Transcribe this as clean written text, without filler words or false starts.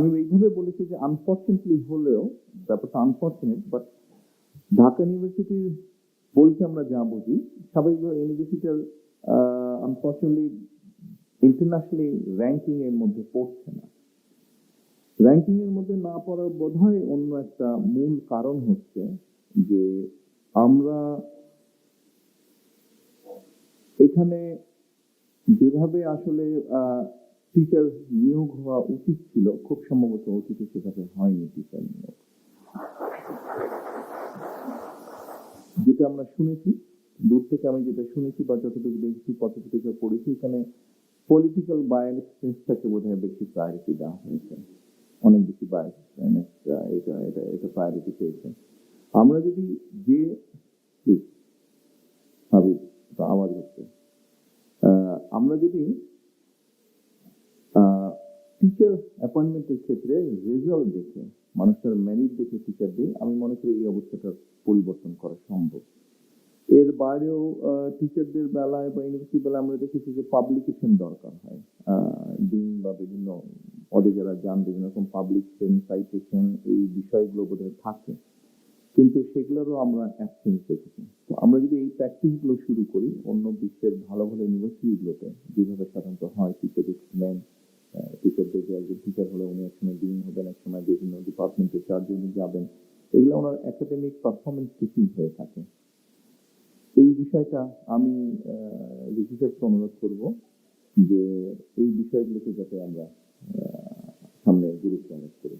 আমি এইভাবে বলেছি যে আনফর্চুনেটলি হলেও, ব্যাপারটা আনফর্চুনেট, বাট ঢাকা ইউনিভার্সিটির বলতে আমরা যা বুঝি, স্বাভাবিকভাবে ইউনিভার্সিটির আনফর্চুনেটলি ইন্টারন্যাশনালি র্যাঙ্কিং এর মধ্যে পড়ছে না। র্যাঙ্কিং এর মধ্যে না পড়ার বোধহয় অন্য একটা মূল কারণ হচ্ছে যে আমরা এখানে যেভাবে আসলে টিচার নিয়োগ হওয়া উচিত ছিল, খুব সম্ভবত অতীতে সেভাবে হয়নি টিচার নিয়োগ। যেটা আমরা শুনেছি, দূর থেকে আমি যেটা শুনেছি বা যতটুকু দেখছি, পত্রপত্রিকা পড়েছি, এখানে পলিটিক্যাল বায়াসটাকে বোধহয় বেশি প্রায়োরিটি দেওয়া হয়েছে, অনেক বেশি বায়াস এটা এটা এটা প্রায়োরিটি পেয়েছে। আমরা যদি যে আওয়াজ হচ্ছে, আমরা যদি টিচার অ্যাপয়েন্টমেন্টের ক্ষেত্রে রেজাল্ট দেখে, মানুষের মেরিট দেখে টিচার দিই, আমি মনে করি এই অবস্থাটার পরিবর্তন করা সম্ভব। এর বাইরেও টিচারদের বেলায় বা ইউনিভার্সিটির বেলায় আমরা দেখেছি যে পাবলিকেশন দরকার হয়। ডিন বা বিভিন্ন পদে যারা যান, বিভিন্ন রকম পাবলিকেশন, সাইটেশন, এই বিষয়গুলো বোধহয় থাকে, কিন্তু সেগুলোরও আমরা অ্যাবসেন্স দেখেছি। তো আমরা যদি এই প্র্যাকটিসগুলো শুরু করি অন্য বিশ্বের ভালো ভালো ইউনিভার্সিটিগুলোতে, যেভাবে সাধারণত হয়, টিচারদের যে একজন টিচার হলে উনি একসময় ডিন হবেন, একসময় বিভিন্ন ডিপার্টমেন্টের চার্জে উনি যাবেন, এগুলো ওনার একাডেমিক পারফরমেন্স বেশি হয়ে থাকে। এই বিষয়টা আমি রিসিসারকে অনুরোধ করব যে এই বিষয়গুলোকে যাতে আমরা সামনে গুরুত্ব আরোপ করি।